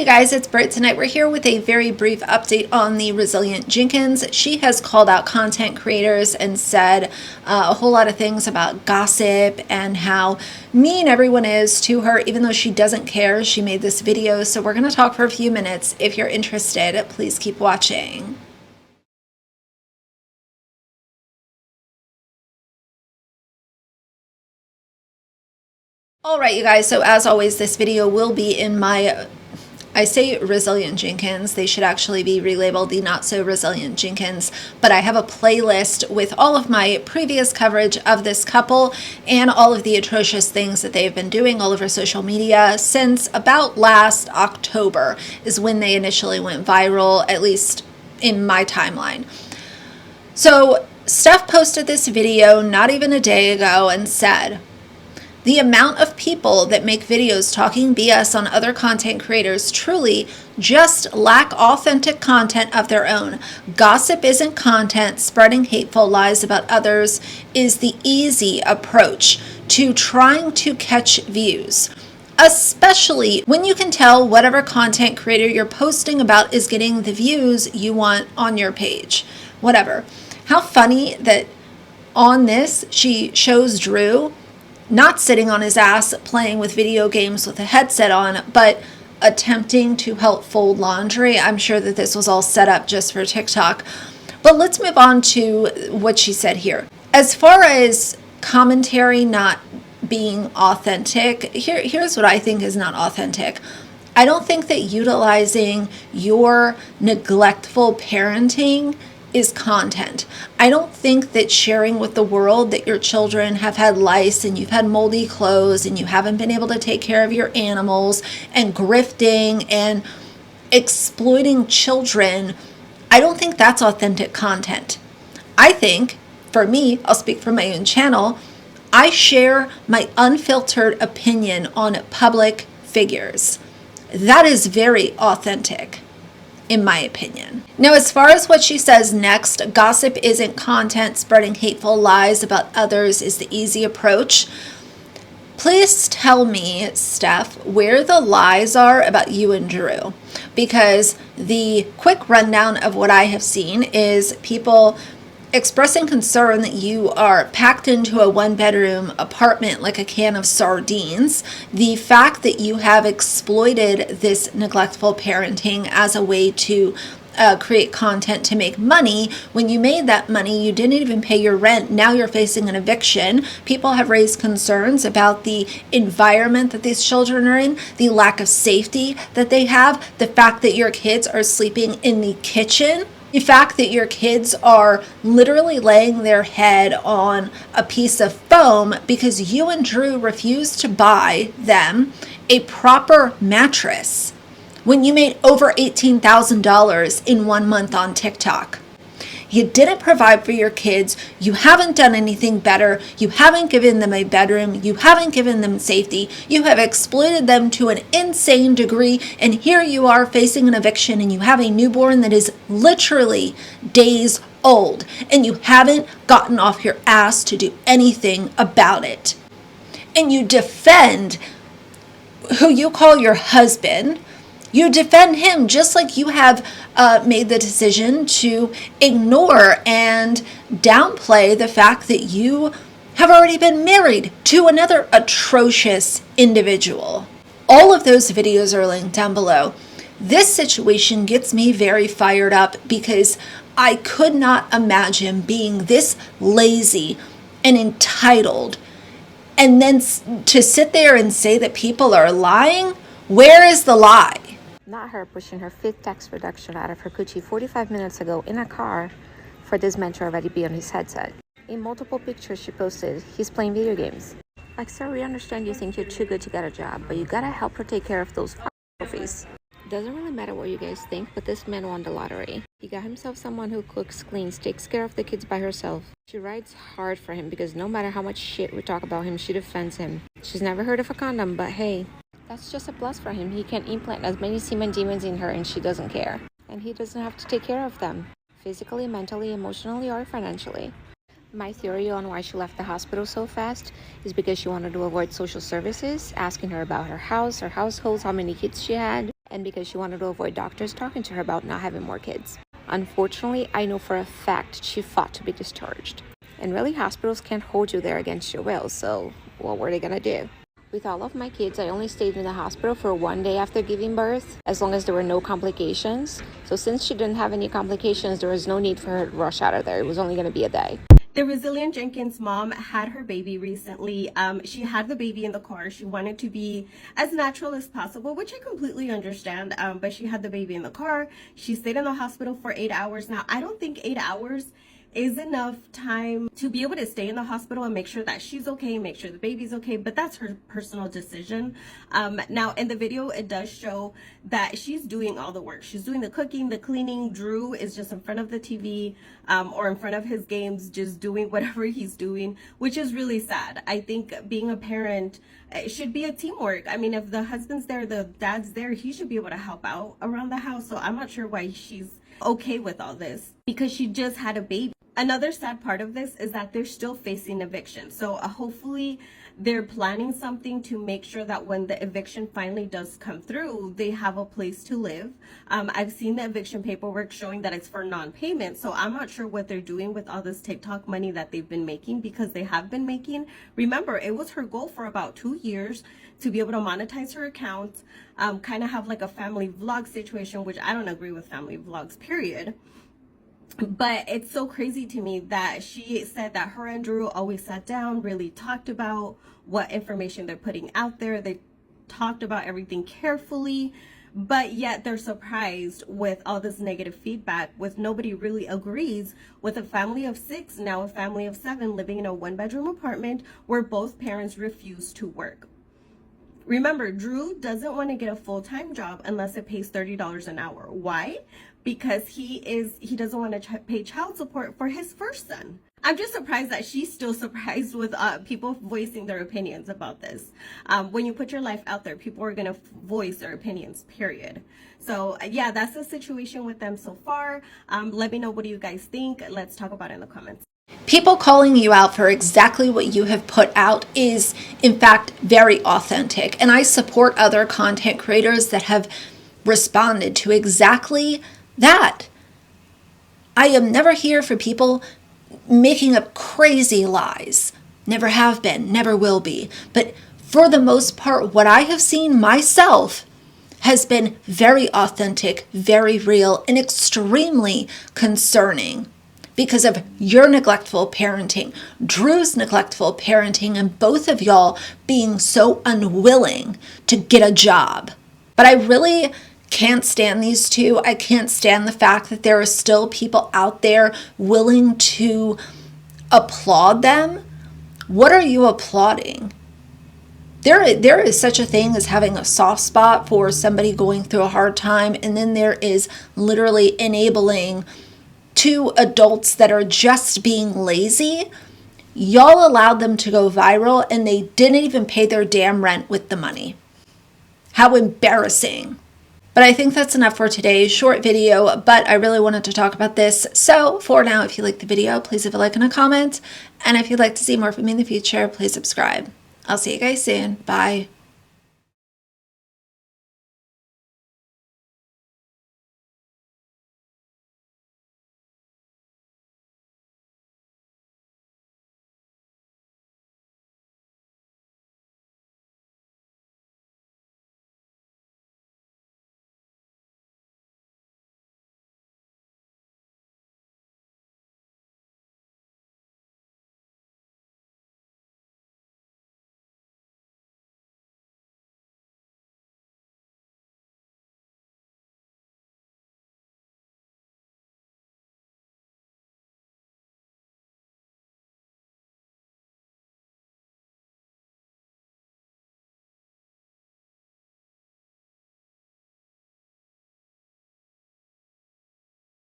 Hey guys, it's Britt. Tonight we're here with a very brief update on the Resilient Jenkins. She has called out content creators and said a whole lot of things about gossip and how mean everyone is to her, even though she doesn't care. She made this video, so we're going to talk for a few minutes. If you're interested, please keep watching. All right, you guys, so as always, this video will be in my I say Resilient Jenkins. They should actually be relabeled the Not So Resilient Jenkins, but I have a playlist with all of my previous coverage of this couple and all of the atrocious things that they've been doing all over social media since about last October is when they initially went viral, at least in my timeline. So Steph posted this video not even a day ago and said, "The amount of people that make videos talking BS on other content creators truly just lack authentic content of their own. Gossip isn't content. Spreading hateful lies about others is the easy approach to trying to catch views, especially when you can tell whatever content creator you're posting about is getting the views you want on your page." Whatever. How funny that on this she shows Drew not sitting on his ass playing with video games with a headset on, but attempting to help fold laundry. I'm sure that this was all set up just for TikTok. But let's move on to what she said here. As far as commentary not being authentic, here's what I think is not authentic. I don't think that utilizing your neglectful parenting is content. I don't think that sharing with the world that your children have had lice and you've had moldy clothes and you haven't been able to take care of your animals and grifting and exploiting children, I don't think that's authentic content. I think, for me, I'll speak for my own channel, I share my unfiltered opinion on public figures. That is very authentic, in my opinion. Now, as far as what she says next, gossip isn't content, spreading hateful lies about others is the easy approach. Please tell me, Steph, where the lies are about you and Drew, because the quick rundown of what I have seen is people expressing concern that you are packed into a one-bedroom apartment like a can of sardines. The fact that you have exploited this neglectful parenting as a way to create content to make money. When you made that money, you didn't even pay your rent. Now you're facing an eviction. People have raised concerns about the environment that these children are in, the lack of safety that they have, the fact that your kids are sleeping in the kitchen, the fact that your kids are literally laying their head on a piece of foam because you and Drew refused to buy them a proper mattress when you made over $18,000 in 1 month on TikTok. You didn't provide for your kids. You haven't done anything better. You haven't given them a bedroom. You haven't given them safety. You have exploited them to an insane degree. And here you are facing an eviction and you have a newborn that is literally days old. And you haven't gotten off your ass to do anything about it. And you defend who you call your husband. You defend him just like you have made the decision to ignore and downplay the fact that you have already been married to another atrocious individual. All of those videos are linked down below. This situation gets me very fired up because I could not imagine being this lazy and entitled and then to sit there and say that people are lying. Where is the lie? Not her pushing her 5th tax reduction out of her coochie 45 minutes ago in a car for this man to already be on his headset. In multiple pictures she posted, he's playing video games. Like, sir, we understand you think you're too good to get a job, but you gotta help her take care of those trophies. Doesn't really matter what you guys think, but this man won the lottery. He got himself someone who cooks, cleans, takes care of the kids by herself. She rides hard for him because no matter how much shit we talk about him, she defends him. She's never heard of a condom, but hey, that's just a plus for him. He can implant as many semen demons in her and she doesn't care. And he doesn't have to take care of them, physically, mentally, emotionally, or financially. My theory on why she left the hospital so fast is because she wanted to avoid social services, asking her about her house, her households, how many kids she had. and because she wanted to avoid doctors talking to her about not having more kids. Unfortunately, I know for a fact she fought to be discharged. And really, hospitals can't hold you there against your will, so what were they gonna do? With all of my kids, I only stayed in the hospital for 1 day after giving birth, as long as there were no complications. So since she didn't have any complications, there was no need for her to rush out of there. It was only going to be a day. The Resilient Jenkins mom had her baby recently. She had the baby in the car. She wanted to be as natural as possible, which I completely understand. But she had the baby in the car. She stayed in the hospital for 8 hours. Now, I don't think 8 hours is enough time to be able to stay in the hospital and make sure that she's okay, make sure the baby's okay, but that's her personal decision. Now in the video, it does show that she's doing all the work. She's doing the cooking, the cleaning. Drew is just in front of the TV or in front of his games, just doing whatever he's doing, which is really sad. I think being a parent, it should be a teamwork. I mean, if the husband's there, the dad's there, he should be able to help out around the house. So I'm not sure why she's okay with all this, because she just had a baby. Another sad part of this is that they're still facing eviction. So hopefully they're planning something to make sure that when the eviction finally does come through, they have a place to live. I've seen the eviction paperwork showing that it's for non-payment. So I'm not sure what they're doing with all this TikTok money that they've been making, because they have been making. Remember, it was her goal for about 2 years to be able to monetize her account, kind of have like a family vlog situation, which I don't agree with family vlogs, period. But it's so crazy to me that she said that her and Drew always sat down, really talked about what information they're putting out there. They talked about everything carefully, but yet they're surprised with all this negative feedback, with nobody really agrees with a family of 6, now a family of 7, living in a 1-bedroom apartment where both parents refuse to work. Remember, Drew doesn't want to get a full-time job unless it pays $30 an hour. Why? Because he doesn't want to pay child support for his first son. I'm just surprised that she's still surprised with people voicing their opinions about this. When you put your life out there, people are going to voice their opinions, period. So yeah, that's the situation with them so far. Let me know, what do you guys think? Let's talk about it in the comments. People calling you out for exactly what you have put out is, in fact, very authentic. And I support other content creators that have responded to exactly that. I am never here for people making up crazy lies. Never have been, never will be. But for the most part, what I have seen myself has been very authentic, very real, and extremely concerning because of your neglectful parenting, Drew's neglectful parenting, and both of y'all being so unwilling to get a job. But I really can't stand these two. I can't stand the fact that there are still people out there willing to applaud them. What are you applauding? There is such a thing as having a soft spot for somebody going through a hard time, and then there is literally enabling two adults that are just being lazy. Y'all allowed them to go viral, and they didn't even pay their damn rent with the money. How embarrassing. But I think that's enough for today's short video, but I really wanted to talk about this. So for now, if you liked the video, please leave a like and a comment. And if you'd like to see more from me in the future, please subscribe. I'll see you guys soon. Bye.